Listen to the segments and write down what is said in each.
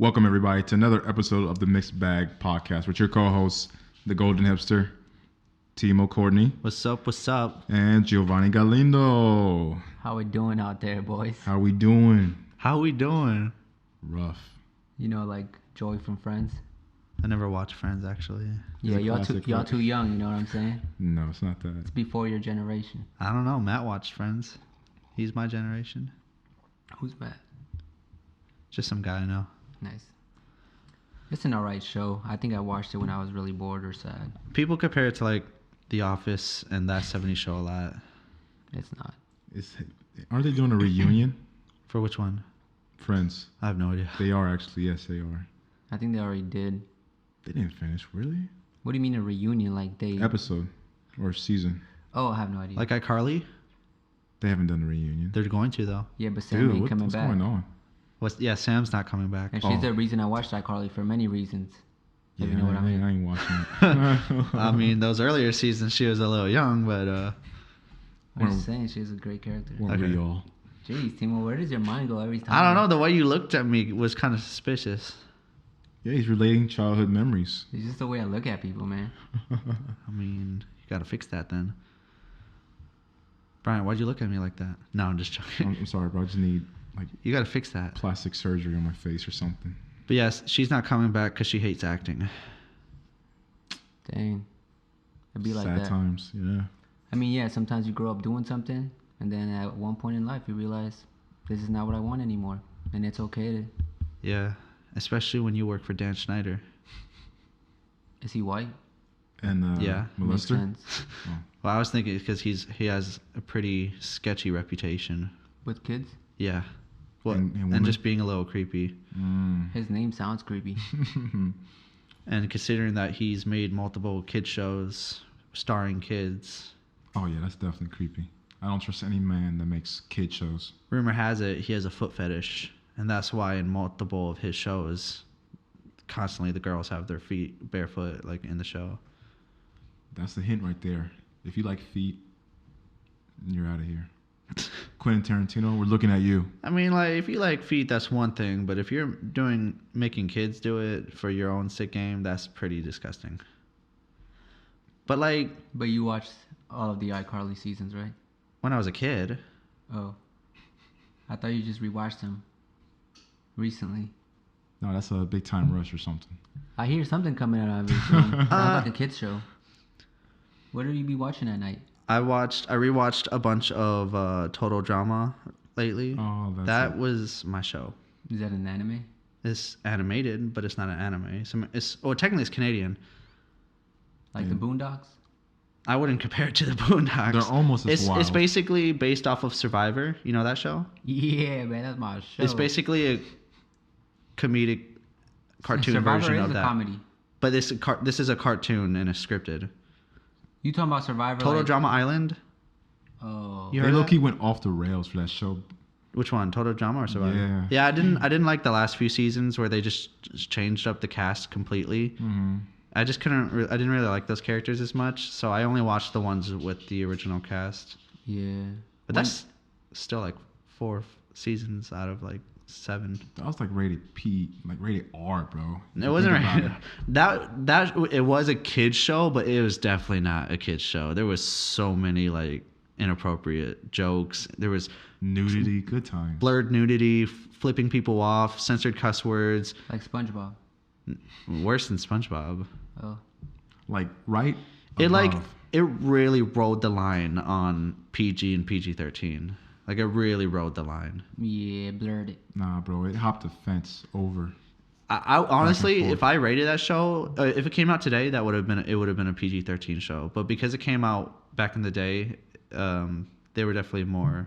Welcome, everybody, to another episode of the Mixed Bag Podcast with your co-hosts, the Golden Hipster, Timo Courtney. What's up? What's up? And Giovanni Galindo. How we doing out there, boys? How we doing? How we doing? Rough. You know, like Joey from Friends? I never watched Friends, actually. Yeah, y'all classic, too young, you know what I'm saying? No, it's not that. It's before your generation. I don't know. Matt watched Friends. He's my generation. Who's Matt? Just some guy I know. Nice. It's an alright show. I think I watched it when I was really bored or sad. People compare it to like The Office and That 70s Show a lot. It's not. Aren't they doing a reunion? For which one? Friends. I have no idea. They are actually. Yes, they are. I think they already did. They didn't finish, really? What do you mean a reunion? Like they... Episode or season. Oh, I have no idea. Like iCarly? They haven't done a reunion. They're going to, though. Yeah, but Sam ain't coming what's back. going on? Yeah, Sam's not coming back. And she's the reason I watched iCarly for many reasons. Yeah, If you know what I mean. I ain't watching it. I mean, those earlier seasons, she was a little young, but... I'm just saying, she's a great character. Weren't we all? Jeez, Timo, where does your mind go every time? I don't know. The way you looked at me was kind of suspicious. Yeah, he's relating childhood memories. It's just the way I look at people, man. I mean, you got to fix that then. Brian, why'd you look at me like that? No, I'm just joking. I'm sorry, bro. I just need like You got to fix that. plastic surgery on my face or something. But yes, she's not coming back because she hates acting. Dang. It'd be like Sad that. times, yeah. I mean, yeah, sometimes you grow up doing something, and then at one point in life, you realize this is not what I want anymore. And it's okay to... Yeah, especially when you work for Dan Schneider. Is he white? And Yeah. Makes molester. sense. Well, I was thinking because he has a pretty sketchy reputation. With kids? Yeah. Well, And and women? just being a little creepy. His name sounds creepy. And considering that he's made multiple kid shows starring kids, Oh yeah, that's definitely creepy. I don't trust any man that makes kid shows. rumor has it he has a foot fetish, and that's why in multiple of his shows, constantly the girls have their feet barefoot, like in the show. That's the hint right there. If you like feet, you're out of here. Quentin Tarantino, we're looking at you. I mean, like, if you like feet, that's one thing, but if you're making kids do it for your own sick game, that's pretty disgusting. But like, But you watched all of the iCarly seasons, right? when I was a kid, Oh. I thought you just rewatched them recently. No, that's a Big Time Rush or something. I hear something coming out of it. Sounds like a kid's show. What do you be watching at night? I rewatched a bunch of Total Drama lately. Oh, That was my show. Is that an anime? It's animated, but it's not an anime. Technically it's Canadian. Like the Boondocks? I wouldn't compare it to the Boondocks. They're almost as wild. It's basically based off of Survivor. You know that show? Yeah, man, that's my show. It's basically a comedic cartoon Survivor version is of a that. comedy. But this is a cartoon and it's scripted. You talking about Survivor? Total like, Drama Island. Oh. You They heard low that? key went off the rails for that show. Which one? Total Drama or Survivor? Yeah. Yeah, I didn't like the last few seasons where they just changed up the cast completely. Mm-hmm. I just I didn't really like those characters as much, so I only watched the ones with the original cast. Yeah. But that's still like 4 seasons out of like 7. That was like rated P, like rated R, bro. It wasn't it was a kids show, but it was definitely not a kids show. There was so many like inappropriate jokes. There was Nudity, good times. blurred nudity, flipping people off, censored cuss words. Like SpongeBob. Worse than SpongeBob. Oh. Like right. It above. it really rode the line on PG and PG-13. Like it really rode the line. Yeah, blurred it. Nah, bro. It hopped the fence over. I honestly, forth. if I rated that show, if it came out today, it would have been a PG-13 show. But because it came out back in the day, they were definitely more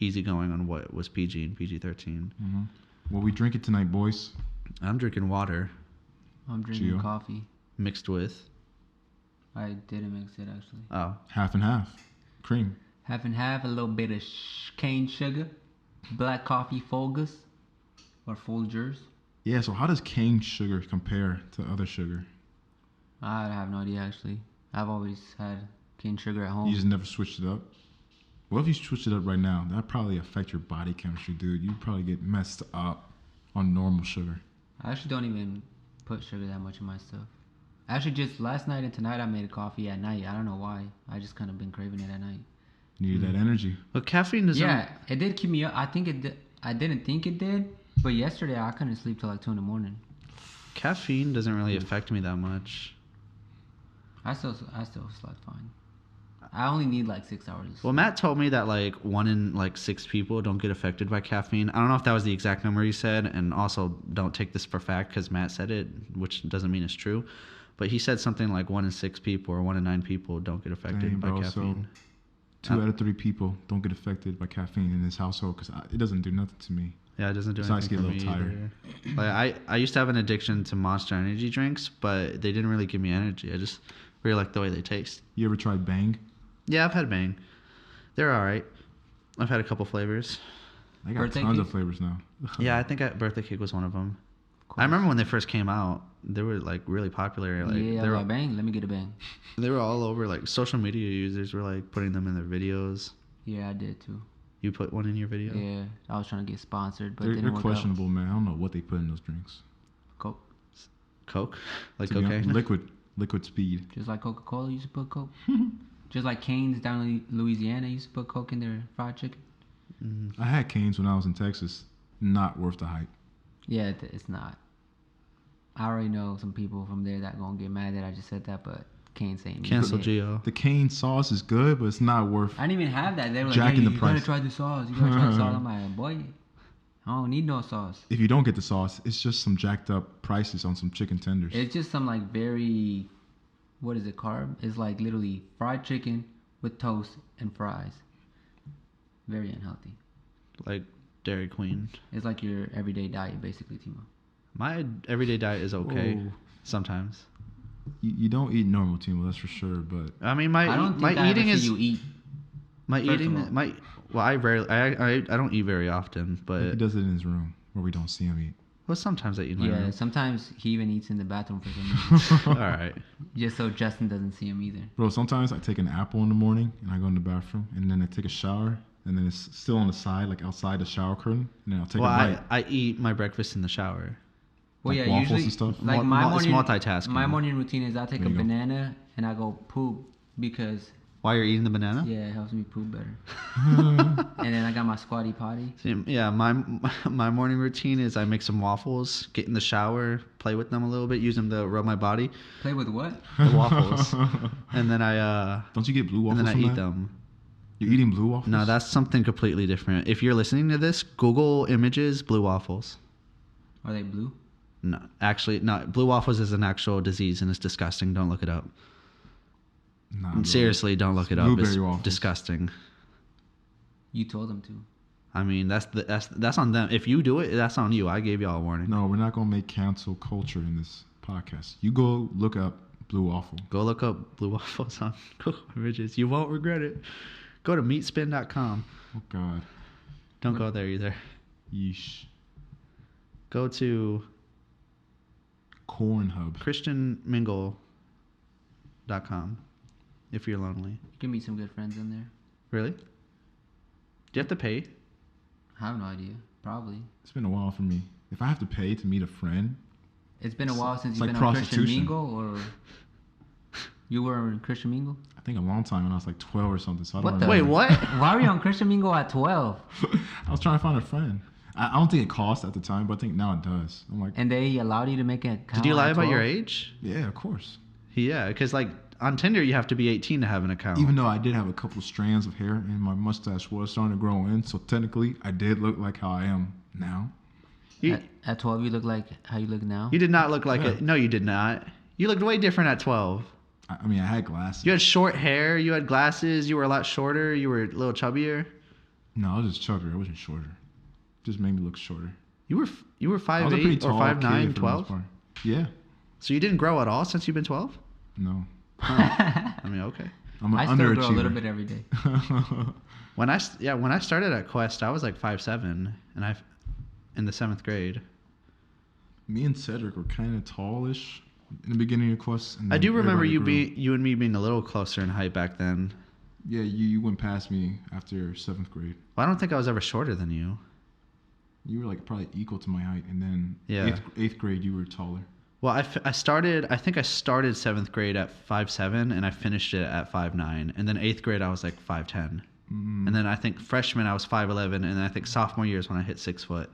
easygoing on what was PG and PG-13. Mm-hmm. Well, we drink it tonight, boys. I'm drinking water I'm drinking Gio? coffee. mixed with. I didn't mix it actually. Oh, Half and half. Cream. Half and half, a little bit of cane sugar, black coffee Folgers or Folgers. Yeah. So how does cane sugar compare to other sugar? I have no idea actually. I've always had cane sugar at home. You just never switched it up. What if you switched it up right now? That'd probably affect your body chemistry, dude. You'd probably get messed up on normal sugar. I actually don't even put sugar that much in my stuff. Actually, just last night and tonight I made a coffee at night. I don't know why. I just kind of been craving it at night. Needed that energy. But caffeine doesn't. Yeah, it did keep me up. I think it. I didn't think it did, but yesterday I couldn't sleep till like 2 a.m. Caffeine doesn't really affect me that much. I still slept fine. I only need like 6 hours. Of sleep. Well, Matt told me that like 1 in like 6 people don't get affected by caffeine. I don't know if that was the exact number he said, and also don't take this for fact because Matt said it, which doesn't mean it's true. But he said something like 1 in 6 people or 1 in 9 people don't get affected Dang, by bro, caffeine. So 2 out of 3 people don't get affected by caffeine in this household because it doesn't do nothing to me. Yeah, it doesn't do Besides anything get for a me little either. Like I used to have an addiction to Monster energy drinks, but they didn't really give me energy. I just really like the way they taste. You ever tried Bang? Yeah, I've had Bang. They're all right. I've had a couple flavors. They got Birthday tons cake? of flavors now. Yeah, I think birthday cake was one of them. Of I course. remember when they first came out. They were like really popular. Like yeah, I they was were like, bang, let me get a bang. they were all over. Like social media users were like putting them in their videos. Yeah, I did too. You put one in your video. Yeah, I was trying to get sponsored, but it They're didn't work questionable, man. I don't know what they put in those drinks. out. Coke, Coke, like To be honest, cocaine. liquid speed. just like Coca-Cola used to put Coke. Just like Cane's down in Louisiana used to put Coke in their fried chicken. Mm-hmm. I had Cane's when I was in Texas. Not worth the hype. Yeah, it's not. I already know some people from there that gonna get mad that I just said that, but Cane's saying Cancel it. Geo. The cane sauce is good, but it's not worth. I didn't even have that. They were like, Jacking hey, the you gotta price. try the sauce. You gotta try the sauce. I'm like, boy, I don't need no sauce. If you don't get the sauce, it's just some jacked up prices on some chicken tenders. It's just some like very, what is it, carb? It's like literally fried chicken with toast and fries. Very unhealthy. Like Dairy Queen. It's like your everyday diet, basically, Timo. My everyday diet is okay. Whoa. Sometimes. You don't eat normal, Timo, that's for sure. But I mean, I don't think my I eating ever is see you eat. my first of all. eating my. Well, I rarely. I don't eat very often, he but does it in his room where we don't see him eat. well, sometimes I eat in my Yeah, room. sometimes he even eats in the bathroom for some reason. All right. Just so Justin doesn't see him either. Bro, sometimes I take an apple in the morning and I go in the bathroom and then I take a shower and then it's still on the side, like outside the shower curtain, and then I'll take Well, a bite. I eat my breakfast in the shower. Well, Like yeah, waffles usually and stuff? like It's multitasking. My morning routine is I take There a you go. banana and I go poop because While you're eating the banana. yeah, it helps me poop better. And then I got my squatty potty. Yeah, my morning routine is I make some waffles, get in the shower, play with them a little bit, use them to rub my body, Play with what? the waffles, and then I Don't you get blue and waffles then I from eat that? them. You're eating blue waffles? No, that's something completely different. If you're listening to this, Google images blue waffles. Are they blue? No, actually, no. Blue waffles is an actual disease and it's disgusting. Don't look it up. Nah, bro. Seriously, don't look it up. Blueberry It's waffles. disgusting. You told them to. I mean, that's on them. If you do it, that's on you. I gave y'all a warning. No, we're not gonna make cancel culture in this podcast. You go look up blue waffle. Go look up blue waffles on Google Images. You won't regret it. Go to meatspin.com. Oh God. Don't go there either. Yeesh. Go to Corn Hub. christianmingle.com if you're lonely. You can meet some good friends in there. Really? Do you have to pay? I have no idea. Probably. It's been a while for me. If I have to pay to meet a friend, It's been a while since It's you've like been on Christian prostitution. Mingle, or you were on Christian Mingle. I think a long time when I was like 12 or something. So I What don't the- Wait, remember. what? Why were you on Christian Mingle at 12? I was trying to find a friend. I don't think it cost at the time, but I think now it does. I'm like, And they allowed you to make an account. Did you lie at about your 12? age? yeah, of course. Yeah, because like on Tinder you have to be 18 to have an account. Even though I did have a couple strands of hair and my mustache was starting to grow in, so technically I did look like how I am now. you, At 12, you look like how you look now. you did not look like Yeah. it. No, you did not. You looked way different at 12. I mean, I had glasses. You had short hair. You had glasses. You were a lot shorter. You were a little chubbier. No, I was just chubbier. I wasn't shorter. Just made me look shorter. You were I was a 5'8" pretty or tall 5'9", kid for the most 12. part. Yeah. So you didn't grow at all since you've been 12? No. I mean, okay. I'm an I still grow a underachiever. little bit every day. When I started at Quest, I was like 5'7", and in the 7th grade. Me and Cedric were kind of tallish in the beginning of Quest. And I then do remember everybody grew. you and me being a little closer in height back then. Yeah, you went past me after 7th grade. Well, I don't think I was ever shorter than you. You were like probably equal to my height, and then Yeah. eighth grade you were taller. Well, I think I started 7th grade at 5'7", and I finished it at 5'9", and then 8th grade I was like 5'10", and then I think freshman I was 5'11", and then I think sophomore year is when I hit 6 foot,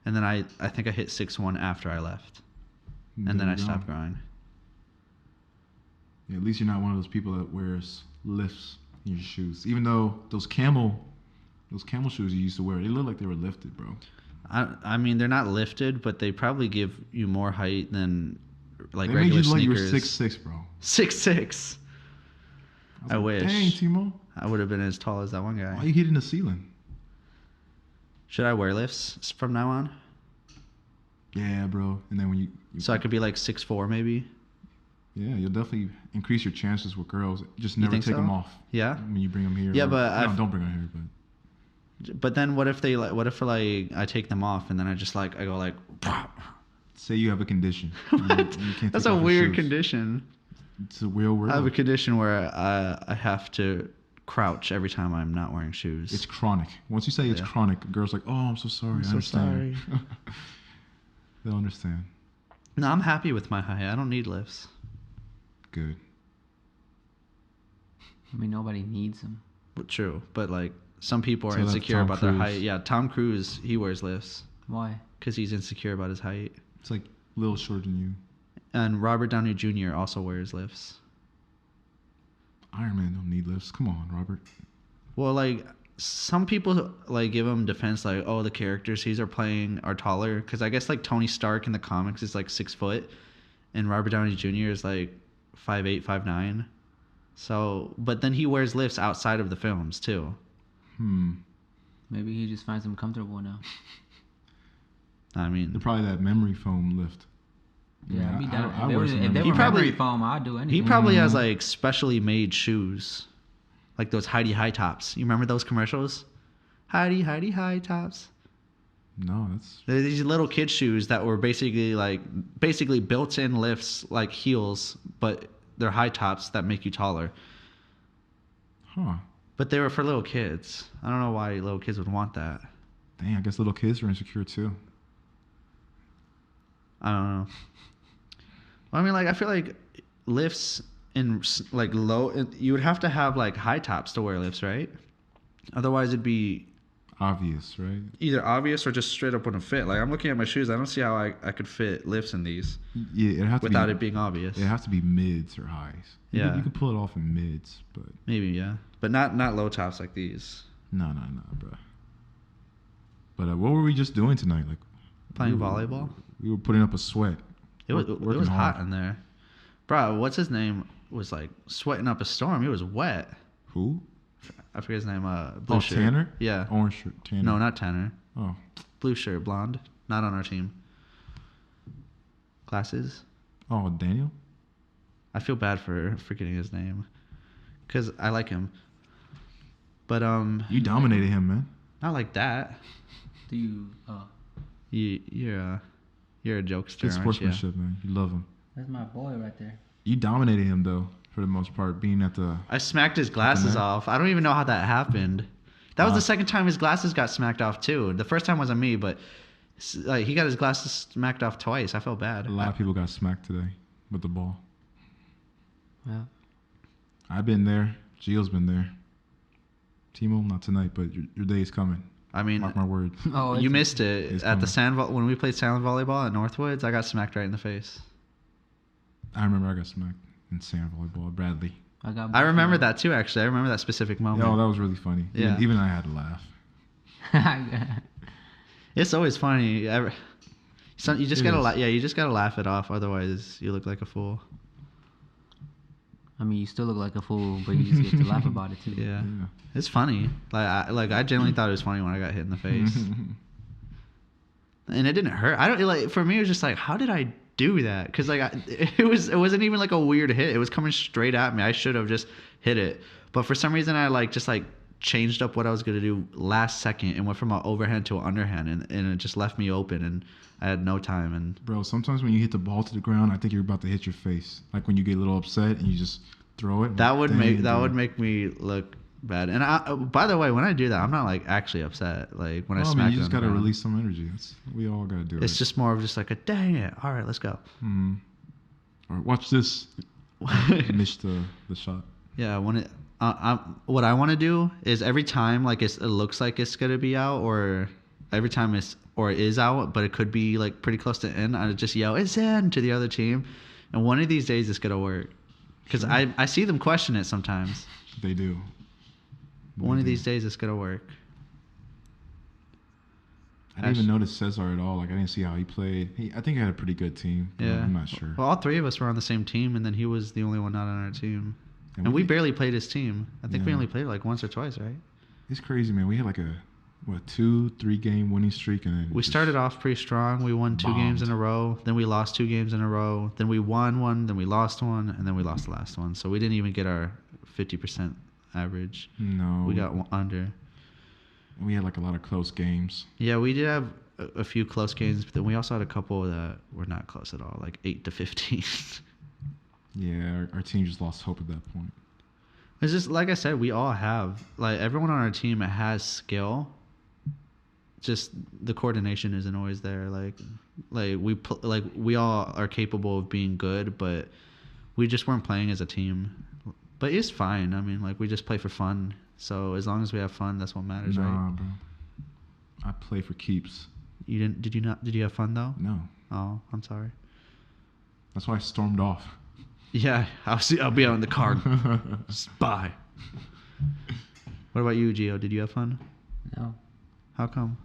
and then I think I hit 6'1" after I left, and then There I you go. stopped growing. Yeah, at least you're not one of those people that wears lifts in your shoes. Even though those camel shoes you used to wear, they look like they were lifted, bro. I mean, they're not lifted, but they probably give you more height than like They made regular you look like you were sneakers. 6'6", bro. 6'6". I was wish. like, dang, Timo, I would have been as tall as that one why are guy. you hitting the ceiling? Should I wear lifts from now on? Yeah, bro. And then when you So I could be like 6'4", maybe. yeah, you'll definitely increase your chances with girls. Just never think take them so? off Yeah. when you bring them here. Yeah, or- but no, I've- don't bring them here. But But then what if I take them off and then I go like. say you have a condition. You can't That's take a off your weird shoes. condition. It's a real world. I have a condition where I have to crouch every time I'm not wearing shoes. It's chronic. Once you say it's Yeah. chronic, a girl's like, "Oh, I'm so sorry. I'm I so understand." They'll understand. No, I'm happy with my height. I don't need lifts. Good. I mean, nobody needs them. But true, but like some people are So that's insecure Tom about their Cruise. height. Yeah, Tom Cruise, he wears lifts Why? because he's insecure about his height. It's like a little shorter than you. And Robert Downey Jr. also wears lifts. Iron Man don't need lifts. Come on, Robert. Well, like some people like give him defense, like, oh, the characters he's are playing are taller, because I guess like Tony Stark in the comics is like 6 foot, and Robert Downey Jr. is like 5'8", 5'9". So, but then he wears lifts outside of the films too. Maybe he just finds them comfortable now. I mean, They're probably that memory foam lift. Yeah, I'd be down. I If they wear were, some if they memory were foam. memory foam, I'd do anything. he probably has like specially made shoes, like those Heidi High Tops. You remember those commercials? Heidi High Tops. No, that's They're these little kid shoes that were basically built-in lifts, like heels, but they're high tops that make you taller. huh. But they were for little kids. I don't know why little kids would want that. Dang, I guess little kids are insecure too. I don't know. Well, I mean, like, I feel like lifts in like you would have to have like high tops to wear lifts, right? Otherwise, it'd be Obvious, right? either obvious or just straight up wouldn't fit. Like, I'm looking at my shoes. I don't see how I could fit lifts in these Yeah, it have to without be, it being obvious. It has to be mids or highs. Yeah. You can pull it off in mids, but Maybe, yeah. But not low tops like these. no, bro. But what were we just doing tonight? Like Playing we were- volleyball? We were putting up a sweat. It was Working hot hard. in there. Bro, what's his name? Was like sweating up a storm. He was wet. Who? I forget his name. Blue Oh, shirt. Tanner? Yeah. Orange shirt. Tanner. No, not Tanner. Oh, Blue shirt, blonde. Not on our team. Glasses. oh, Daniel. I feel bad for forgetting his name, cause I like him. But You dominated him, man. not like that. Do you? You're a jokester, Good aren't you? sportsmanship, man. You love him. That's my boy right there. You dominated him though, for the most part, being at the. I smacked his glasses net? off. I don't even know how that happened. That was Uh, the second time his glasses got smacked off too. The first time wasn't me, but like he got his glasses smacked off twice. I felt bad. A lot of people got smacked today with the ball. Yeah. I've been there. Gio's been there. Timo, not tonight, but your day is coming. I mean, Mark my word. Oh, you missed it It's at the coming. when we played sand volleyball at Northwoods. I got smacked right in the face. I remember I got smacked in sand volleyball at Bradley. I remember that too. Actually, I remember that specific moment. Oh, that was really funny. Yeah. Even I had to laugh. that. It's always funny. You just It gotta is. you just gotta laugh it off. Otherwise, you look like a fool. I mean, you still look like a fool, but you just get to laugh about it too. Yeah, Yeah. it's funny. I genuinely thought it was funny when I got hit in the face, and it didn't hurt. I don't like. For me, it was just like, how did I do that? Because it wasn't even like a weird hit. It was coming straight at me. I should have just hit it, but for some reason, I just changed up what I was gonna do last second and went from an overhand to an underhand, and it just left me open, and I had no time. And Bro, sometimes when you hit the ball to the ground, I think you're about to hit your face. Like when you get a little upset and you just throw it. that would Dang, make dude. me look bad. And by the way, when I do that, I'm not like actually upset. Like when I Well, I smack mean, you it just on the gotta ground. release some energy. We all gotta do it. It's just more of just like a dang it. All right, let's go. Mm-hmm. All right, watch this. Missed the shot. Yeah, when it, what I want to do is every time like it looks like it's gonna be out, or every time it is out, but it could be like pretty close to in, I just yell it's in to the other team, and one of these days it's gonna work, because Sure. I see them question it sometimes. They do. One They of do. these days it's gonna work. I didn't even notice Cesar at all. Like I didn't see how he played. I think he had a pretty good team. But Yeah, I'm not sure. Well, all three of us were on the same team, and then he was the only one not on our team, and we barely played his team. I think we Yeah. only played like once or twice, right? It's crazy, man. We had like a 2-3 game winning streak, and then We started off pretty strong. We won 2 games in bombed. a row. Then we lost 2 games in a row. Then we won one. Then we lost one. And then we lost the last one. So we didn't even get our 50% average. No, We got under. We had like a lot of close games. Yeah, we did have a few close games, but then we also had a couple that were not close at all, like 8-15. Yeah, our team just lost hope at that point. It's just like I said, we all have like everyone on our team has skill. Just the coordination isn't always there. Like we all are capable of being good, but we just weren't playing as a team. But it's fine. I mean, like we just play for fun. So as long as we have fun, that's what matters, right? Nah, bro. I play for keeps. You didn't? Did you not? Did you have fun though? No, Oh, I'm sorry. that's why I stormed off. Yeah, I'll be out in the car. Bye. What about you, Gio? Did you have fun? No, How come?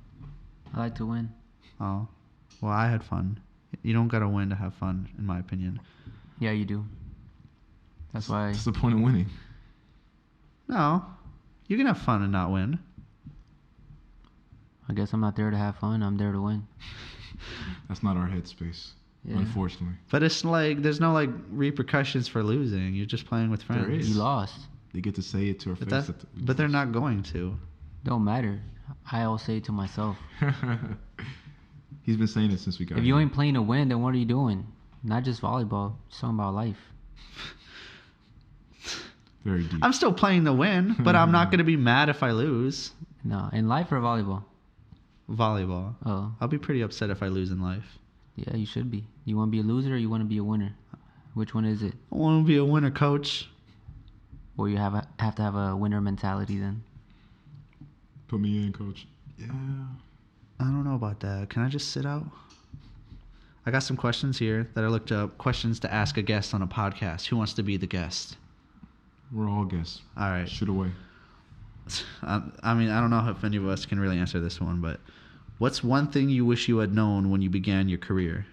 I like to win. Oh, well, I had fun. You don't gotta win to have fun, in my opinion. Yeah, you do. That's why. What's the point of winning? No, you can have fun and not win. I guess I'm not there to have fun. I'm there to win. That's not our headspace, Yeah. unfortunately. But it's like there's no like repercussions for losing. You're just playing with friends. There is. You lost. They get to say it to our But face. but they're not going to. Don't matter. I'll say it to myself. He's been saying it since we got If you here. ain't playing to win, then what are you doing? Not just volleyball. Just talking about life. Very deep. I'm still playing to win, but I'm not gonna be mad if I lose. No, in life or volleyball? Volleyball. Oh, I'll be pretty upset if I lose in life. yeah, you should be. You want to be a loser or you want to be a winner? Which one is it? I want to be a winner, coach. Or you have to have a winner mentality then? Put me in, coach. Yeah. I don't know about that. Can I just sit out? I got some questions here that I looked up. Questions to ask a guest on a podcast. Who wants to be the guest? We're all guests. All right. Shoot away. I mean, I don't know if any of us can really answer this one, but what's one thing you wish you had known when you began your career?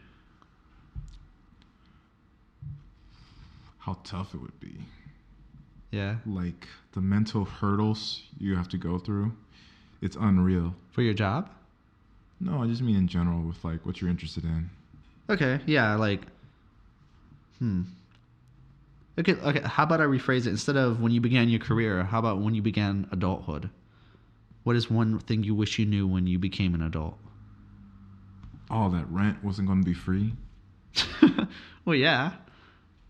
How tough it would be. Yeah. Like the mental hurdles you have to go through. It's unreal. For your job? No, I just mean in general with like what you're interested in. Okay. Yeah. Like, Okay. How about I rephrase it? Instead of when you began your career, how about when you began adulthood? What is one thing you wish you knew when you became an adult? Oh, that rent wasn't going to be free. Well, yeah.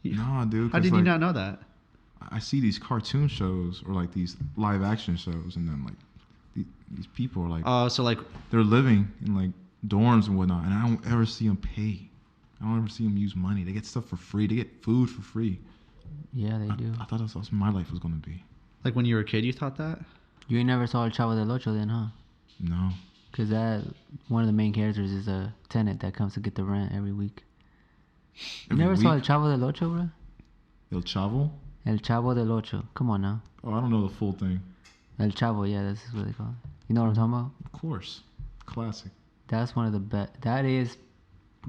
Nah, dude. How 'cause, did you like, not know that? I see these cartoon shows or like these live action shows, and then like these people are like Oh, so like, they're living in like dorms and whatnot, and I don't ever see them pay. I don't ever see them use money. They get stuff for free. They get food for free. Yeah, they do. I thought that's what my life was going to be. like when you were a kid, you thought that? You ain't never saw El Chavo del Ocho then, huh? No. Because that one of the main characters is a tenant that comes to get the rent every week. You Every never saw El week? Chavo del Ocho, bro? El Chavo? El Chavo del Ocho. Come on now. Oh, I don't know the full thing. El Chavo, yeah, that's what they call it. You know what I'm talking about? Of course. Classic. That's one of the best. That is,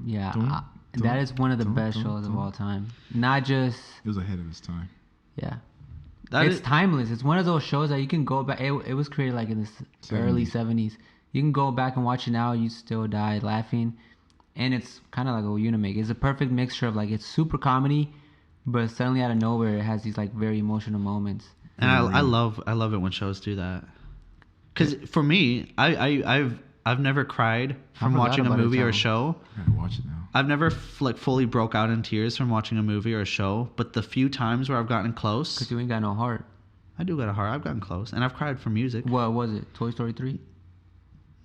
yeah, Dun, that is one of the dun, best dun, shows of dun. all time. Not just, It was ahead of its time. yeah. That It's is- timeless. It's one of those shows that you can go back. It was created like in the early 70s. You can go back and watch it now. You still die laughing. And it's kind of like a Unimake. It's a perfect mixture of like, it's super comedy, but suddenly out of nowhere, it has these like very emotional moments. And I love it when shows do that. Because for me, I've never cried from forgot watching a about El movie or a Chavo. show. I gotta watch it now. I've never like fully broke out in tears from watching a movie or a show. But the few times where I've gotten close, Because you ain't got no heart. I do got a heart. I've gotten close, and I've cried for music. What was it? Toy Story 3?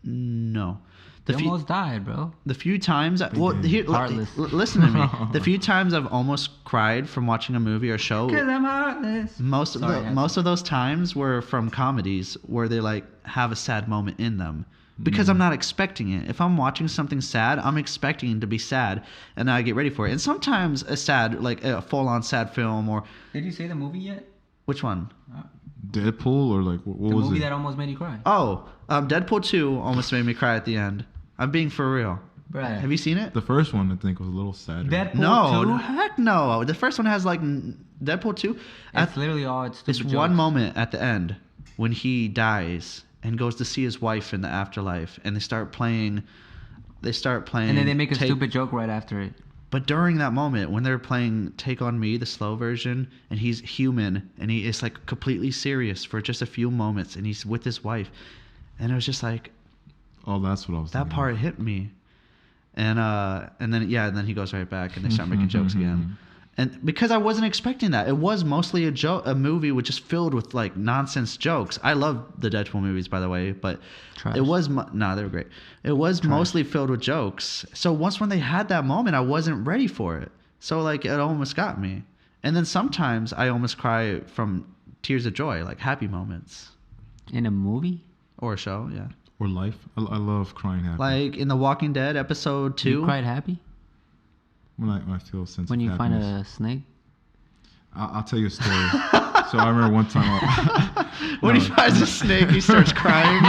No. They almost died, bro. The few times, Heartless. Listen to me. The few times I've almost cried from watching a movie or show, Because I'm heartless. most of those times were from comedies where they like have a sad moment in them. Because I'm not expecting it. If I'm watching something sad, I'm expecting it to be sad, and I get ready for it. And sometimes a sad, like a full-on sad film, or Did you say the movie yet? which one? Deadpool or like what The was movie it? that almost made you cry. Oh, Deadpool 2 almost made me cry at the end. I'm being for real. Bruh. Have you seen it? The first one I think was a little sadder. Deadpool No, 2? heck no. The first one has like Deadpool 2. It's literally all it's It's stupid one jokes. moment at the end when he dies and goes to see his wife in the afterlife, and they start playing. And then they make a Take- stupid joke right after it. But during that moment, when they're playing "Take on Me," the slow version, and he's human, and he is like completely serious for just a few moments, and he's with his wife, and it was just like Oh, that's what I was that thinking part hit me, and then he goes right back, and they start making jokes again. And because I wasn't expecting that, it was mostly a movie with just filled with like nonsense jokes. I love the Deadpool movies, by the way, but Trash. it was they were great. It was mostly filled with jokes. So once when they had that moment, I wasn't ready for it. So like it almost got me. And then sometimes I almost cry from tears of joy, like happy moments, In a movie? or a show, yeah. Or life. I love crying happy. Like in The Walking Dead episode 2. You cried happy? when I feel a sense When of you find happiness. a snake? I'll tell you a story. So I remember one time. When he finds a snake, he starts crying.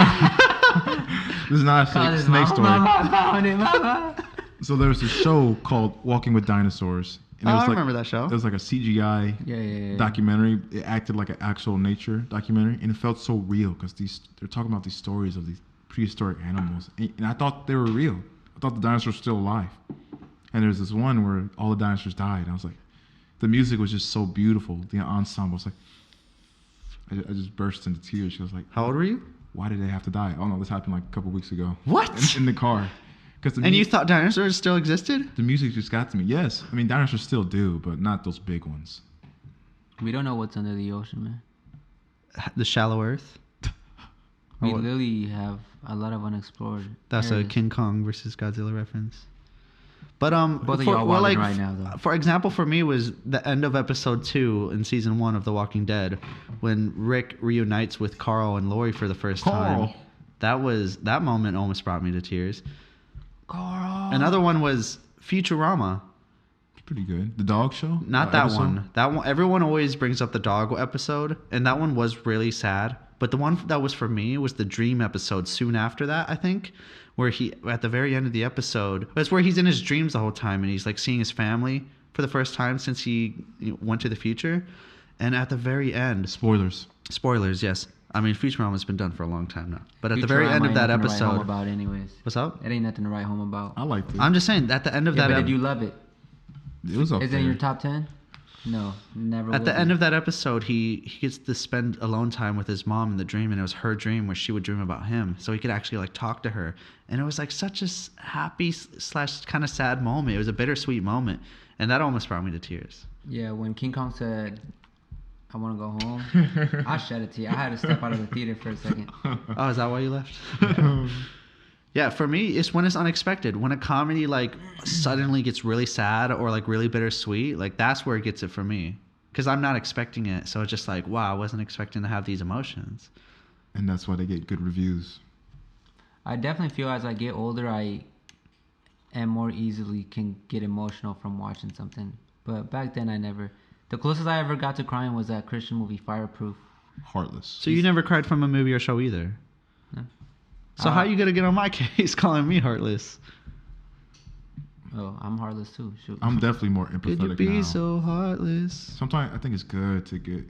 This is not a snake story. Mama found it, mama. So there was a show called Walking with Dinosaurs. And Oh, it was I like, remember that show. It was like a CGI Yeah. documentary. It acted like an actual nature documentary, and it felt so real because they're talking about these stories of these prehistoric animals, and I thought they were real. I thought the dinosaurs were still alive. And there's this one where all the dinosaurs died. And I was like, the music was just so beautiful. The ensemble was like, I just burst into tears. She was like, How old were you? why did they have to die? Oh no, this happened like a couple weeks ago. What? In the car. Because And you thought dinosaurs still existed? the music just got to me. Yes, I mean dinosaurs still do, but not those big ones. We don't know what's under the ocean, man. The Shallow Earth? We Oh, what? literally have a lot of unexplored That's a areas. King Kong versus Godzilla reference. But Both of y'all wilding right now, though. for example, for me was the end of episode 2 in season 1 of The Walking Dead, when Rick reunites with Carl and Lori for the first time. That moment almost brought me to tears. Carl. Another one was Futurama. It's pretty good. The dog show? Not that episode? one. That one. Everyone always brings up the dog episode, and that one was really sad. But the one that was for me was the dream episode soon after that, I think, where he at the very end of the episode, that's where he's in his dreams the whole time, and he's like seeing his family for the first time since he went to the future. And at the very end, Spoilers. spoilers, yes. I mean, Futurama's been done for a long time now. But at the very Futurama end of ain't that nothing to write home episode, about anyways. what's up? It ain't nothing to write home about. I liked it. I'm just saying, at the end of Yeah, that but did you love it? It was up Is it there. in your top 10? No, never. At will the be. end of that episode, he gets to spend alone time with his mom in the dream, and it was her dream where she would dream about him, so he could actually like talk to her. And it was like such a happy / kind of sad moment. It was a bittersweet moment, and that almost brought me to tears. Yeah, when King Kong said, "I want to go home," I shed a tear. I had to step out of the theater for a second. Oh, is that why you left? Yeah, for me, it's when it's unexpected. When a comedy like suddenly gets really sad or like really bittersweet, like that's where it gets it for me. Because I'm not expecting it, so it's just like, wow, I wasn't expecting to have these emotions. And that's why they get good reviews. I definitely feel as I get older, I am more easily can get emotional from watching something. But back then, I never. The closest I ever got to crying was that Christian movie, Fireproof. Heartless. So you never cried from a movie or show either? No. So how you gonna get on my case calling me heartless? Oh, I'm heartless too. Shoot. I'm definitely more Could you empathetic be now. so heartless? Sometimes I think it's good to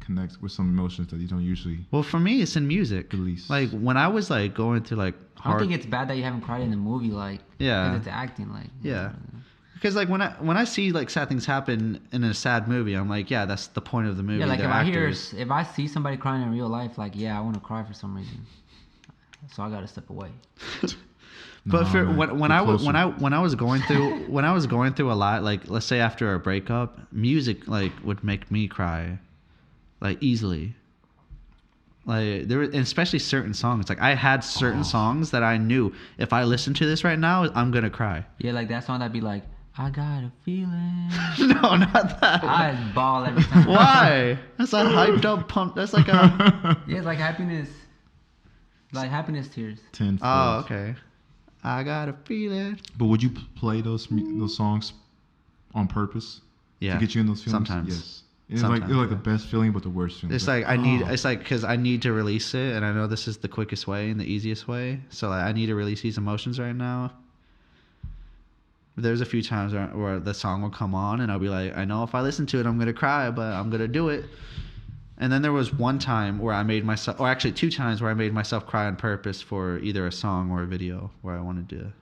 connect with some emotions that you don't usually Well, for me, it's in music. release. Like when I was like going through like I don't hard, think it's bad that you haven't cried in the movie, like. Yeah. 'cause it's acting, like. Yeah. because like when I see like sad things happen in a sad movie, I'm like, yeah, that's the point of the movie. Yeah, like They're actors. if I see somebody crying in real life, like, yeah, I want to cry for some reason. So I gotta step away. But Nah, for, man, when get I was closer. when I was going through a lot, like let's say after a breakup, music like would make me cry, like easily. Like there were, and especially certain songs. Like I had certain songs that I knew if I listen to this right now, I'm gonna cry. Yeah, like that song that'd be like, I got a feeling. No, not that. I bawl every time. Why? That's a hyped up pump. That's like a. Yeah, it's like happiness. Like happiness tears. Tenfold. Oh, okay. I got a feeling. But would you play those songs on purpose Yeah. to get you in those feelings? Sometimes. Yes. It's Sometimes, like yeah. the best feeling, but the worst feeling. It's like I need. oh. It's like because I need to release it, and I know this is the quickest way and the easiest way. So like, I need to release these emotions right now. There's a few times where the song will come on, and I'll be like, I know if I listen to it, I'm gonna cry, but I'm gonna do it. And then there was one time where I made myself, or actually 2 times where I made myself cry on purpose for either a song or a video where I wanted to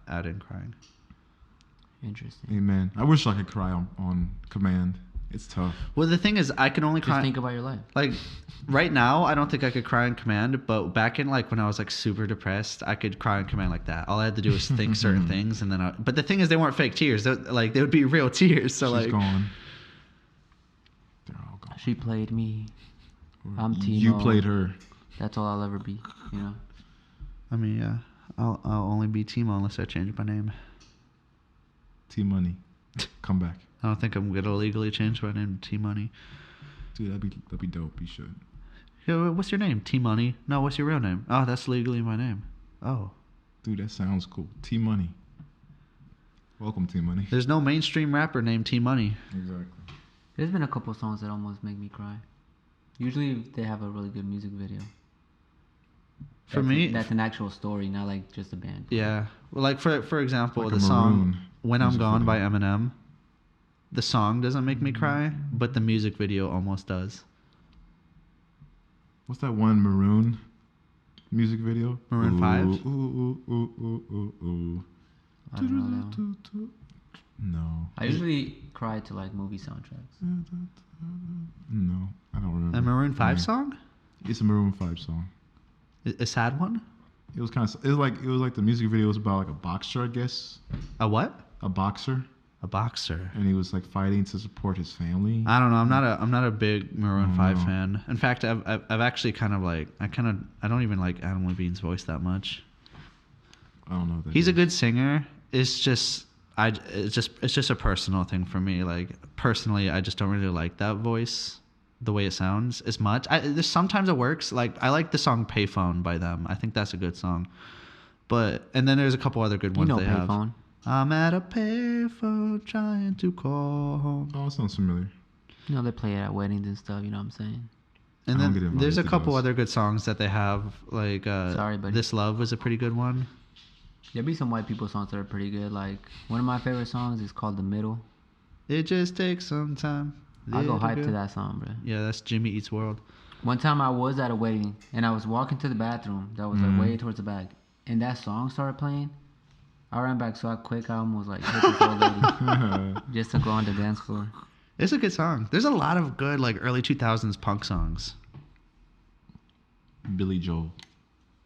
add in crying. Interesting. Amen. I wish I could cry on command. It's tough. Well, the thing is, I can only Just cry. think about your life. Like right now, I don't think I could cry on command, but back in like when I was like super depressed, I could cry on command like that. All I had to do was think certain things, and then. But the thing is, they weren't fake tears. They would be real tears. So She's like, gone. They're all gone. She played me. Or I'm You Timo. played her. That's all I'll ever be. You know. I mean, yeah, I'll only be Timo unless I change my name. T Money. Come back. I don't think I'm gonna legally change my name to T Money. Dude, that'd be dope. You should. Yo, what's your name? T Money? No, what's your real name? Oh, that's legally my name. Oh, Dude, that sounds cool. T Money. Welcome, T Money. there's no mainstream rapper named T Money. Exactly. There's been a couple songs that almost make me cry. Usually they have a really good music video. For That's me, that's an actual story, not like just a band. yeah. Well, like for example, Like the a song Maroon "When I'm music Gone" by video. Eminem. The song doesn't make me cry, but the music video almost does. What's that one Maroon music video? Maroon 5? Ooh, ooh, ooh, ooh, ooh, ooh. I don't know that one. No. I usually cry to like movie soundtracks. No, I don't remember. A Maroon 5 Yeah. song? It's a Maroon 5 song. A sad one? It was kind of. It was like the music video was about like a boxer, I guess. A what? A boxer, A boxer. and he was like fighting to support his family. I don't know. I'm not a big Maroon Oh, 5 no. fan. In fact, I've actually kind of like I don't even like Adam Levine's voice that much. I don't know. What that He's a is. good singer. It's just it's just a personal thing for me. Like personally, I just don't really like that voice, the way it sounds as much. There's sometimes it works. Like I like the song "Payphone" by them. I think that's a good song. But and then there's a couple other good You ones know they have. Payphone. I'm at a payphone trying to call home. Oh, it sounds familiar. You know they play it at weddings and stuff. You know what I'm saying? And I don't get then involved there's a with couple those. other good songs that they have. Like Sorry, buddy. "This Love" was a pretty good one. There be some white people songs that are pretty good. Like one of my favorite songs is called "The Middle." It just takes some time. I go Little hype to girl. that song, bro. Yeah, that's Jimmy Eats World. One time I was at a wedding and I was walking to the bathroom that was like way towards the back, and that song started playing. I ran back so quick I almost like hit this old lady just to go on the dance floor. It's a good song. There's a lot of good like early 2000s punk songs. Billy Joel.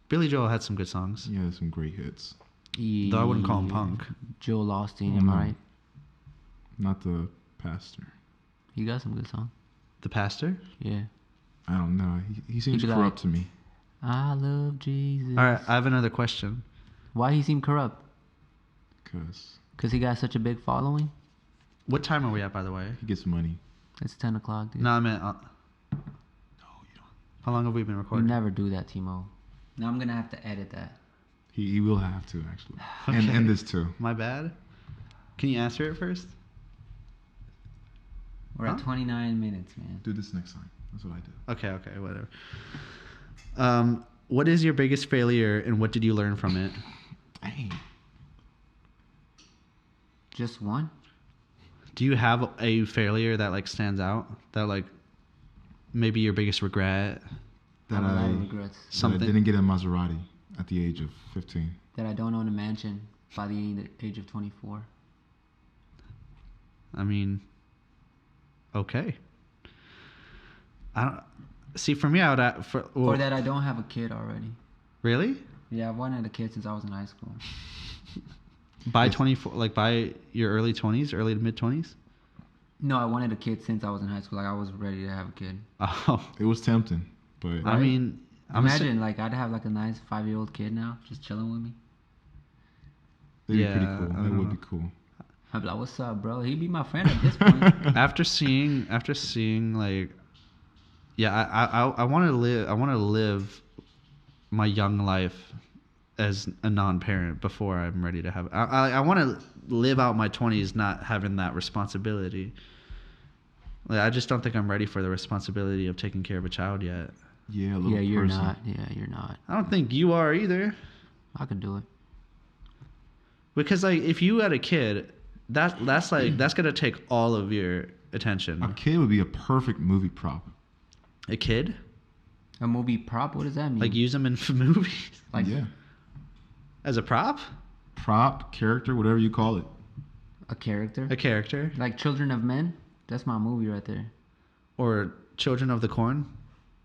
Billy Joel had some good songs. He had some great hits. Though I wouldn't call him Yeah. punk. Joel Osteen, Oh, am no. I right? Not the pastor. He got some good songs. The Pastor? Yeah. I don't know. He seems He'd be corrupt like- to me. I love Jesus. All right, I have another question. Why he seem corrupt? Because Cause he got such a big following. What time are we at, by the way? he gets money. It's 10 o'clock, dude. No, I meant. No, you don't. How long have we been You recording? never do that, Timo. Now I'm gonna have to edit that. He will have to, actually. Okay. And this too. My bad. Can you answer it first? We're at Huh? 29 minutes, man. Do this next time. That's what I do. Okay, whatever. What is your biggest failure and what did you learn from it? Dang. Just one? Do you have a failure that like stands out? That like maybe your biggest regret? I have That a lot I, of regrets. that I Something. didn't get a Maserati at the age of 15. That I don't own a mansion by the age of 24. I mean, okay. I don't see. For me, I would Or that I don't have a kid already. really Yeah, I've wanted a kid since I was in high school. by 24, like by your early 20s, early to mid 20s. No, I wanted a kid since I was in high school. Like I was ready to have a kid. Oh, It was tempting. But I mean, Imagine like I'd have like a nice 5-year-old kid now just chilling with me. they'd be Yeah, pretty I cool. They don't would know. be cool. I'd be like, "What's up, bro?" He'd be my friend at this point. after seeing like, yeah, I want to live my young life as a non-parent before I'm ready to have. I want to live out my 20s not having that responsibility. Like, I just don't think I'm ready for the responsibility of taking care of a child yet. Yeah, a little Yeah, you're person. not. Yeah, you're not. I don't think you are either. I could do it. Because like if you had a kid, that's gonna take all of your attention. A kid would be a perfect movie prop. A kid? A movie prop? What does that mean? Like use them in movies Like Yeah. as a prop? Prop, character, whatever you call it. a character? A character? Like Children of Men? That's my movie right there. Or Children of the Corn?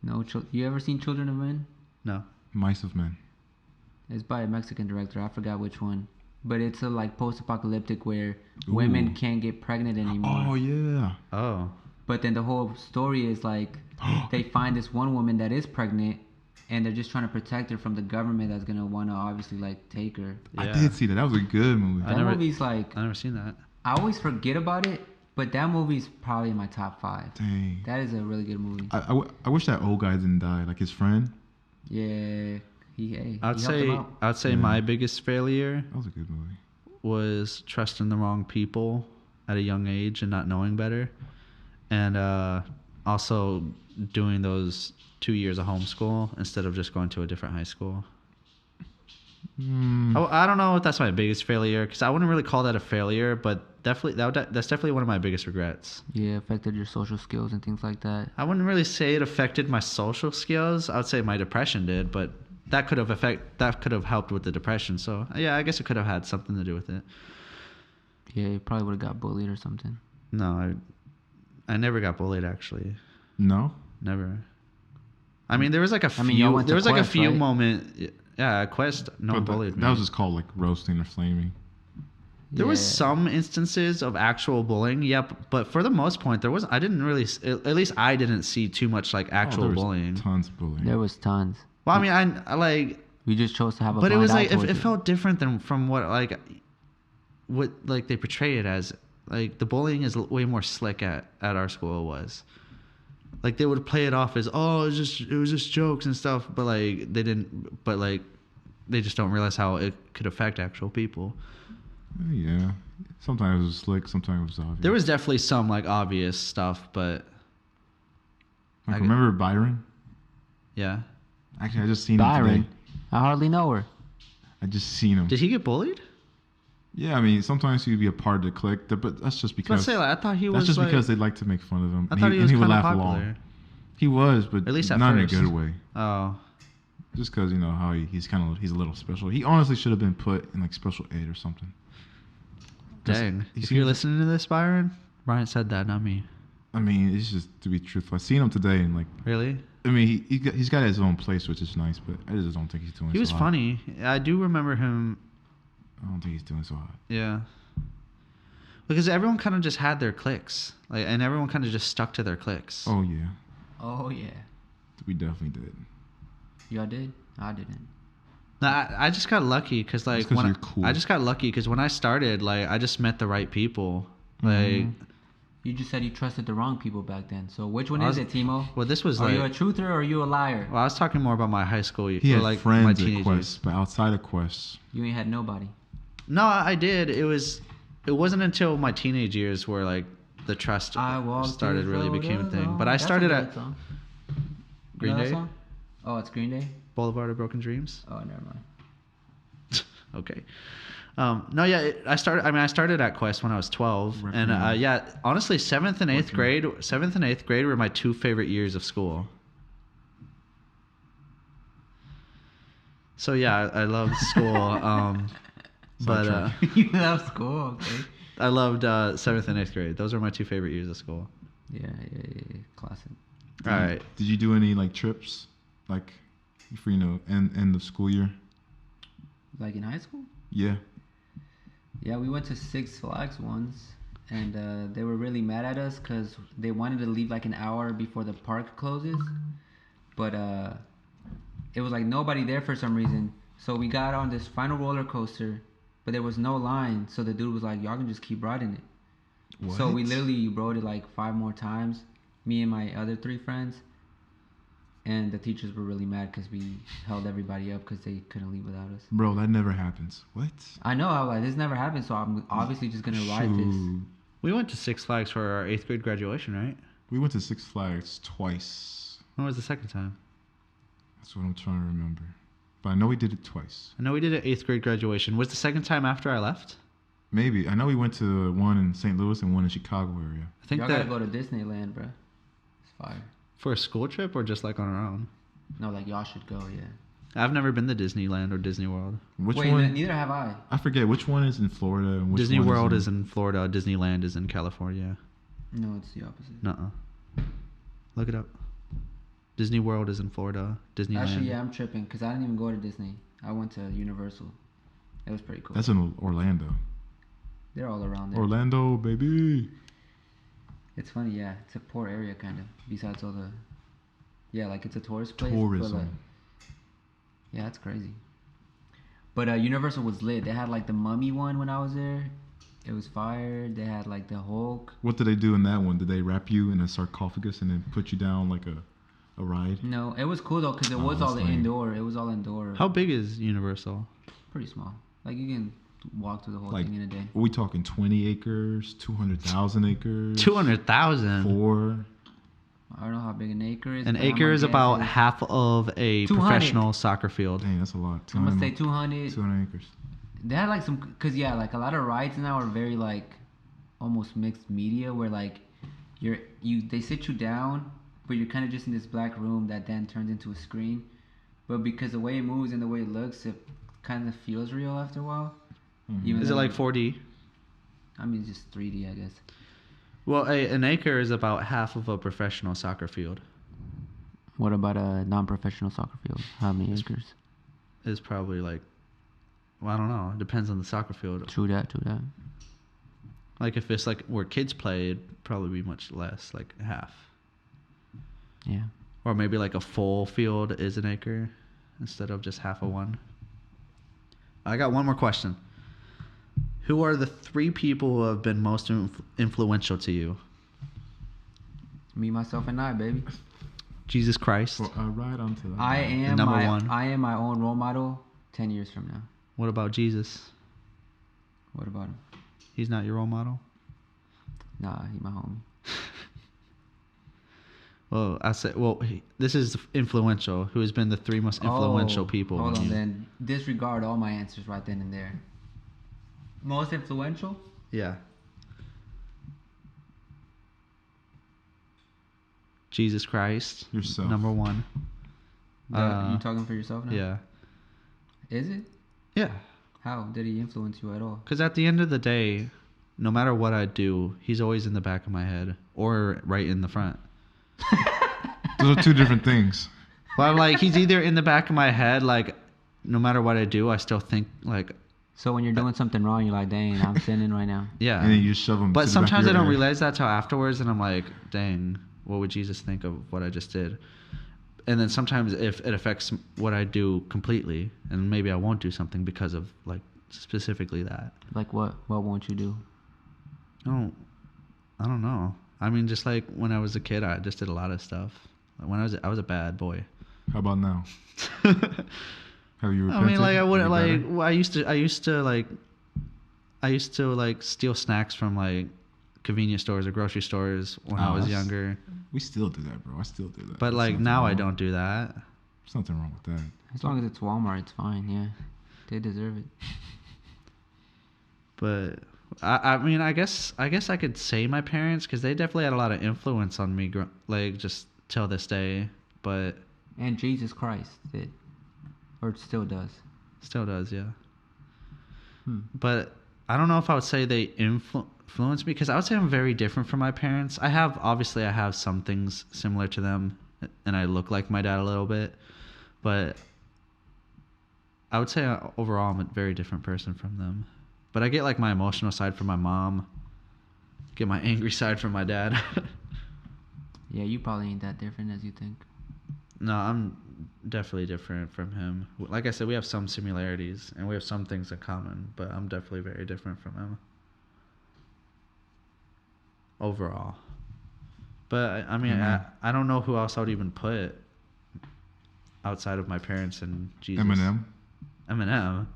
No, you ever seen Children of Men? No. Mice of Men. It's by a Mexican director. I forgot which one. But it's a like post-apocalyptic where women Ooh. can't get pregnant anymore. Oh yeah. Oh. But then the whole story is like they find this one woman that is pregnant and they're just trying to protect her from the government that's gonna wanna obviously like take her. I Yeah. did see that. That was a good movie. I That never- movie's like I've never seen that. I always forget about it, but that movie's probably in my top 5. Dang. That is a really good movie. I wish that old guy didn't die. Like his friend. Yeah, he I'd helped say him out. I'd say Yeah. my biggest failure That was a good movie. was trusting the wrong people at a young age and not knowing better, and also doing those 2 years of homeschool instead of just going to a different high school. I don't know if that's my biggest failure because I wouldn't really call that a failure, but definitely that's definitely one of my biggest regrets. Yeah, affected your social skills and things like that. I wouldn't really say it affected my social skills. I would say my depression did, but that could have helped with the depression. So yeah, I guess it could have had something to do with it. Yeah, you probably would have got bullied or something. No, I never got bullied actually. No. Never. I mean, there was like a few. I mean, y'all went to there was like a Quest, few right? moment. Yeah, at Quest, no one But bullied me. that was just called like roasting or flaming. There was Yeah. some instances of actual bullying. Yep, but for the most part, there was. I didn't really. At least I didn't see too much like actual there was bullying. Tons of bullying. There was tons. Well, I mean, I like. We just chose to have a But it blind was eye like towards it felt different than from what like they portray it as. Like the bullying is way more slick at our school was. Like they would play it off as it was just jokes and stuff, but like they didn't. But like they just don't realize how it could affect actual people. Yeah. Sometimes it was slick. Sometimes it was obvious. There was definitely some like obvious stuff, but Like, I- remember Byron? yeah. Actually, I just seen him Byron. today. I hardly know her. I just seen him. Did he get bullied? Yeah, I mean, sometimes he'd be a part of the clique, but that's just because. Let's say like, I thought he was. that's just like, because they like to make fun of him. I thought he was and he would kind of laugh popular. along. He was, but At least at not first. in a good way. Oh, Just because you know how he's a little special. He honestly should have been put in like special ed or something. Just- dang! he If you're seems- listening to this, Byron, Brian said that, not me. I mean, it's just to be truthful. I seen him today, and like, Really? I mean, he's got his own place, which is nice, but I just don't think he's doing. He was so hot. funny. I do remember him. I don't think he's doing so hot. Yeah. Because everyone kind of just had their cliques, like, and everyone kind of just stuck to their cliques. Oh yeah, Oh yeah. we definitely did. Y'all did? I didn't. No, I just got lucky because like 'cause when you're cool. I just got lucky because when I started, like I just met the right people. Like, You just said you trusted the wrong people back then. So which one I is was- it, Timo? well, this was Are you a like. truther or are you a liar? Well, I was talking more about my high school. He had like friends my at teenage years. Quest, but outside of Quest, You ain't had nobody. No, I did. It wasn't until my teenage years where like the trust I walked started through really became a the thing. door. But I That's a started good at song. Green You know that Day, song? Oh, it's Green Day? Boulevard of Broken Dreams. Oh, never mind. Okay. No, yeah, I started at Quest when I was 12, and Recommend. yeah, honestly, seventh and eighth grade were my 2 favorite years of school. So yeah, I loved school. But You love school, okay? I loved 7th and 8th grade. Those were my 2 favorite years of school. Yeah. Classic. All right. did you do any like trips, like for end of school year? Like in high school? Yeah. Yeah, we went to Six Flags once, and they were really mad at us because they wanted to leave like an hour before the park closes. but it was like nobody there for some reason. So we got on this final roller coaster, but there was no line. So the dude was like, "Y'all can just keep riding it." What? So we literally rode it like 5 more times, me and my other 3 friends. And the teachers were really mad because we held everybody up because they couldn't leave without us. Bro, that never happens. What? I know, I was like, this never happened, so I'm obviously just gonna ride this. Shoot. We went to Six Flags for our 8th grade graduation, right? We went to Six Flags twice. When was the second time? That's what I'm trying to remember. But I know we did it twice. I know we did an 8th grade graduation. Was the second time after I left? Maybe. I know we went to one in St. Louis and one in Chicago area. I think Y'all that gotta go to Disneyland, bro. It's fire. for a school trip or just like on our own. No, like y'all should go, yeah. I've never been to Disneyland or Disney World. Which Wait, one? neither have I. I forget which one is in Florida and which Disney one World is in Florida. Disneyland is in California. No, it's the opposite. Nuh-uh. Look it up. Disney World is in Florida. Disneyland. Actually, yeah, I'm tripping because I didn't even go to Disney. I went to Universal. It was pretty cool. That's in Orlando. They're all around there. Orlando, baby. It's funny, yeah. It's a poor area, kind of. Besides all the, yeah, like it's a tourist place. Tourism. But, yeah, that's crazy. But Universal was lit. They had like the Mummy one when I was there. It was fire. They had like the Hulk. What did they do in that one? Did they wrap you in a sarcophagus and then put you down like a ride? No, it was cool though because it was all that's lame. indoor. It was all indoor. How big is Universal? Pretty small. Like you can walk through the whole Like, thing in a day. are we talking 20 acres, 200,000 acres? 200,000. 4? I don't know how big an acre is. An but I'm acre gonna is guess about it's- half of a 200. professional soccer field. Dang, that's a lot. I'm gonna say 200 200. acres. They had like some, cause yeah, like a lot of rides now are very like almost mixed media, where like they sit you down, but you're kind of just in this black room that then turns into a screen. But because the way it moves and the way it looks, it kind of feels real after a while. Mhm. Even Is it though- like 4D? I mean, it's just 3D, I guess. Well, an acre is about half of a professional soccer field. What about a non-professional soccer field? How many acres? It's probably like, well, I don't know. It depends on the soccer field. True that. Like if it's like where kids play, it'd probably be much less, like half. Yeah. Or maybe like a full field is an acre instead of just half of one. I got one more question. Who are the 3 people who have been most influential to you? Me, myself, and I, baby. Jesus Christ. For a ride onto the I am Number one. I am my own role model 10 years from now. What about Jesus? What about him? He's not your role model? Nah, he my homie. Well, I said, this is influential. Who has been the 3 most influential Oh, people? Hold on on, you? then. Disregard all my answers right then and there. Most influential? Yeah. Jesus Christ. Yourself. Number 1. You talking for yourself now? Yeah. Is it? Yeah. How did he influence you at all? Because at the end of the day, no matter what I do, he's always in the back of my head or right in the front. Those are 2 different things. Well, like, he's either in the back of my head, like, no matter what I do, I still think, like, So when you're doing something wrong, you're like, dang, I'm sinning right now. yeah. And then you just shove them. But sometimes I don't realize that till afterwards, and I'm like, dang, what would Jesus think of what I just did? And then sometimes if it affects what I do completely, and maybe I won't do something because of, like, specifically that. Like what? What won't you do? I don't know. I mean, just like when I was a kid, I just did a lot of stuff. When I was a bad boy. How about now? Have you repented? I mean, like I wouldn't Are you like. better? Well, I used to like steal snacks from like convenience stores or grocery stores when I was that's- younger. We still do that, bro. I still do that. But There's like nothing now I wrong. don't do that. There's nothing wrong with that. As long as it's Walmart, it's fine. Yeah, they deserve it. But I mean, I guess I could say my parents because they definitely had a lot of influence on me, like just till this day. But And Jesus Christ did, or it still does. still does, yeah. Hmm. But I don't know if I would say they influenced me because I would say I'm very different from my parents. I have some things similar to them, and I look like my dad a little bit, but I would say overall I'm a very different person from them. But I get like my emotional side from my mom, get my angry side from my dad. Yeah, you probably ain't that different as you think. No, I'm definitely different from him. Like I said, we have some similarities and we have some things in common, but I'm definitely very different from him overall. But I mean, I don't know who else I would even put outside of my parents and Jesus. Eminem.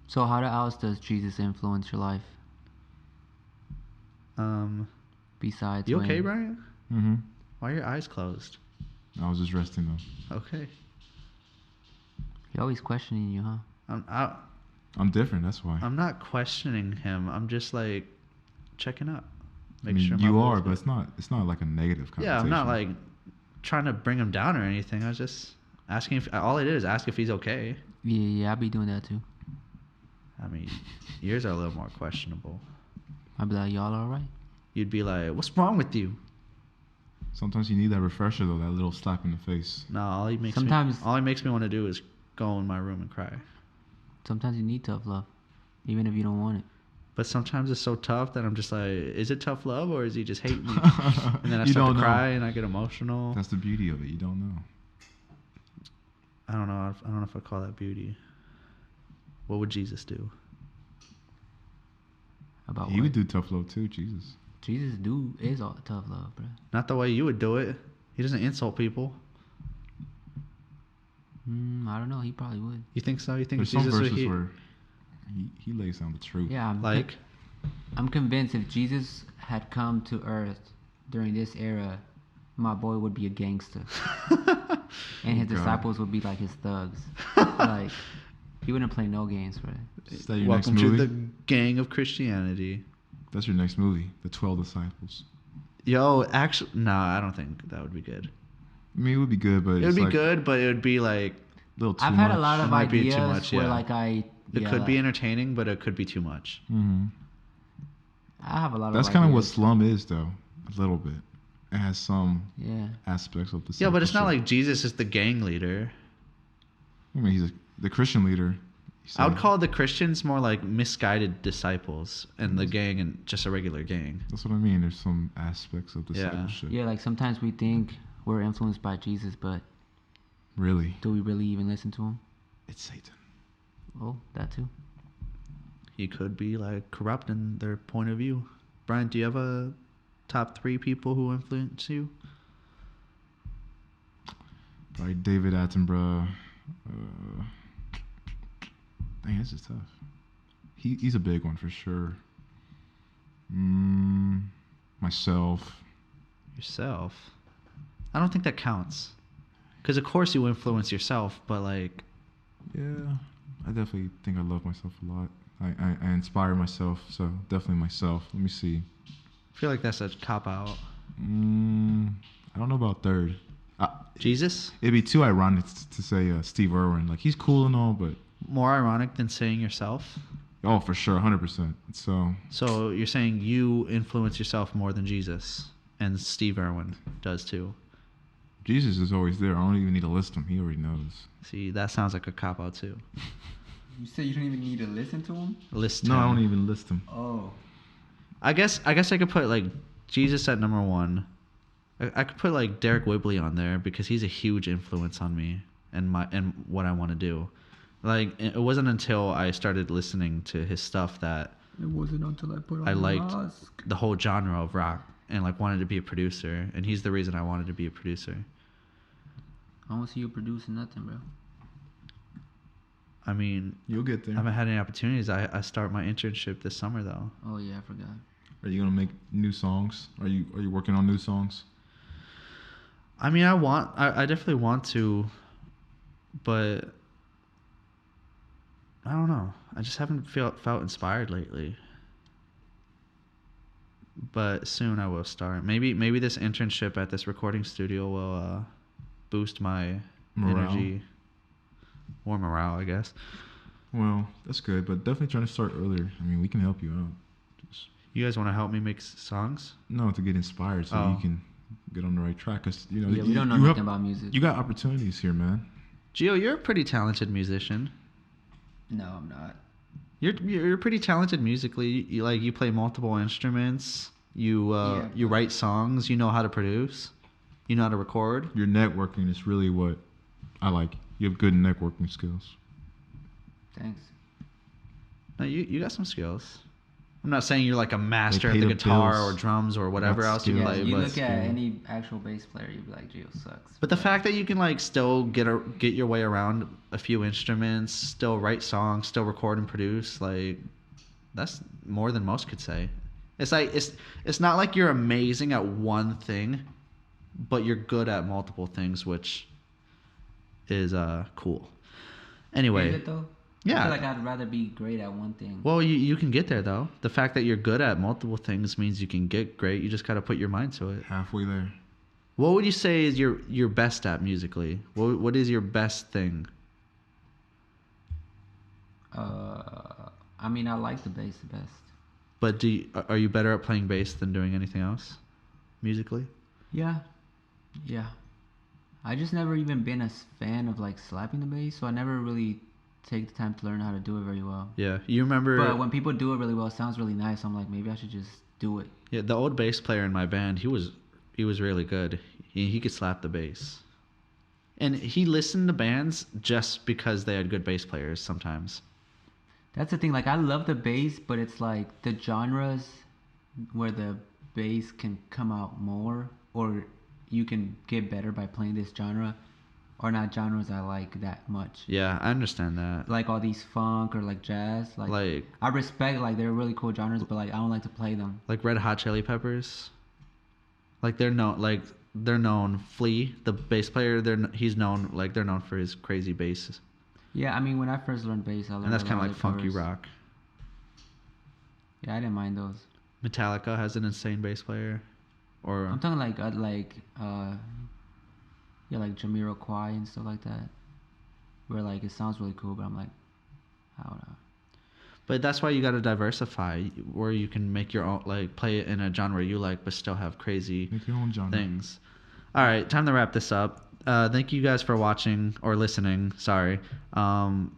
So how else does Jesus influence your life? Besides, you okay, Brian? Mm-hmm. Why are your eyes closed? I was just resting though. Okay. He's always questioning you, huh? I'm different. That's why. I'm not questioning him. I'm just like checking up. I mean, you are, but it's not like a negative conversation. Yeah, I'm not like trying to bring him down or anything. I was just asking if all I did is ask if he's okay. Yeah, I'll be doing that too. I mean, yours are a little more questionable. I'll be like, y'all all right? You'd be like, what's wrong with you? Sometimes you need that refresher though, that little slap in the face. No, all he makes me want to do is go in my room and cry. Sometimes you need tough love, even if you don't want it. But sometimes it's so tough that I'm just like, is it tough love or is he just hating me? And then I You start don't to know. cry and I get emotional. That's the beauty of it. You don't know. I don't know. I don't know if I call that beauty. What would Jesus do? About He what? would do tough love too. Jesus. Jesus is all tough love, bro. Not the way you would do it. He doesn't insult people. I don't know. He probably would. You think so? You think There's Jesus some would? verses where he lays down the truth. Yeah, I'm convinced if Jesus had come to Earth during this era, my boy would be a gangster, and his God. disciples would be like his thugs. Like he wouldn't play no games, bro. Is that your Welcome next to movie? the gang of Christianity. That's your next movie, The 12 Disciples. Yo, actually, no, I don't think that would be good. I mean, it would be good, but It would be good, but it would be like, a little too I've much. had a lot It of might be ideas too much, where yeah. like it could be entertaining, but it could be too much. Mm-hmm. I have a lot of. That's kind of what ideas. Slum is, though. A little bit. It has some Yeah. aspects of the. Yeah, but it's not like Jesus is the gang leader. I mean, he's the Christian leader. I would call the Christians more like misguided disciples, and the gang and just a regular gang. That's what I mean. There's some aspects of Yeah. discipleship. Yeah, like sometimes we think we're influenced by Jesus, but Really, do we really even listen to him? it's Satan. Oh, that too. He could be like corrupting their point of view. Brian, do you have a top 3 people who influence you? Probably David Attenborough. Dang, this is tough. He's a big one for sure. Myself. Yourself? I don't think that counts. Because of course you influence yourself, but like... Yeah, I definitely think I love myself a lot. I inspire myself, so definitely myself. Let me see. I feel like that's a cop-out. I don't know about third. Jesus? It'd be too ironic to say Steve Irwin. Like, he's cool and all, but... More ironic than saying yourself? Oh, for sure, 100%. So you're saying you influence yourself more than Jesus, and Steve Irwin does too. Jesus is always there. I don't even need to list him. He already knows. See, that sounds like a cop-out too. You say you don't even need to listen to him? List No, I him. don't even list him. Oh. I guess I could put like Jesus at number 1. I could put like Derek Whibley on there because he's a huge influence on me and what I want to do. Like it wasn't until I started listening to his stuff that It wasn't until I put on I the liked mask. the whole genre of rock and like wanted to be a producer, and he's the reason I wanted to be a producer. I don't see you producing nothing, bro. I mean, You'll get there. I haven't had any opportunities. I start my internship this summer though. Oh yeah, I forgot. Are you gonna make new songs? Are you working on new songs? I mean, I definitely want to, but I don't know. I just haven't felt inspired lately. But soon I will start. Maybe this internship at this recording studio will boost my Morale. energy or morale, I guess. Well, that's good, but definitely trying to start earlier. I mean, we can help you out. Just You guys want to help me make songs? to get inspired so Oh. you can get on the right track. 'Cause, Yeah, we don't know you nothing about music. You got opportunities here, man. Gio, you're a pretty talented musician. No, I'm not. You're pretty talented musically. You play multiple instruments. You Yeah, you but- write songs. You know how to produce. You know how to record. Your networking is really what I like. You have good networking skills. Thanks. No, you got some skills. I'm not saying you're like a master pay at the the guitar bills. or drums or whatever Got else you skills. Yeah, play. you But look at any actual bass player, you'd be like, Gio sucks. But the fact that you can like still get your way around a few instruments, still write songs, still record and produce, like that's more than most could say. It's like it's not like you're amazing at one thing, but you're good at multiple things, which is cool. Anyway, Is it though? yeah. I feel like I'd rather be great at one thing. Well, you can get there though. The fact that you're good at multiple things means you can get great. You just got to put your mind to it. Halfway there. What would you say is your best at musically? What is your best thing? I mean, I like the bass the best. But are you better at playing bass than doing anything else musically? Yeah. I just never even been a fan of like slapping the bass, so I never really take the time to learn how to do it very well. Yeah, you remember. But when people do it really well, it sounds really nice. I'm like, maybe I should just do it. Yeah, the old bass player in my band, he was really good. He could slap the bass, and he listened to bands just because they had good bass players. Sometimes. That's the thing. Like, I love the bass, but it's like the genres where the bass can come out more, or you can get better by playing this genre, are not genres I like that much. Yeah, I understand that. Like all these funk or like jazz. Like I respect, like, they're really cool genres, but like I don't like to play them. Like Red Hot Chili Peppers. Like they're known. Flea, the bass player, he's known, like they're known for his crazy bass. Yeah, I mean, when I first learned bass, I learned And that's a kind of lot like of funky covers. rock. Yeah, I didn't mind those. Metallica has an insane bass player. Or I'm talking like yeah, like Jamiroquai and stuff like that, where like it sounds really cool, but I'm like, I don't know. But that's why you got to diversify, where you can make your own, like play it in a genre you like, but still have crazy Make your own genre. things. All right, time to wrap this up. Thank you guys for watching or listening. Sorry.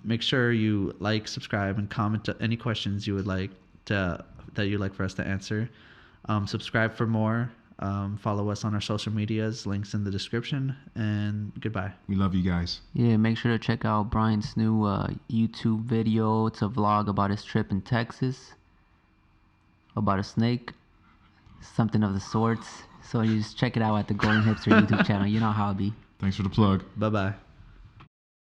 Make sure you like, subscribe, and comment any questions you would like that you'd like for us to answer. Subscribe for more. Follow us on our social medias. Links in the description. And goodbye. We love you guys. Yeah, make sure to check out Brian's new YouTube video. It's a vlog about his trip in Texas, about a snake, something of the sorts. So you just check it out at the Golden Hipster YouTube channel. You know how it be. Thanks for the plug. Bye-bye.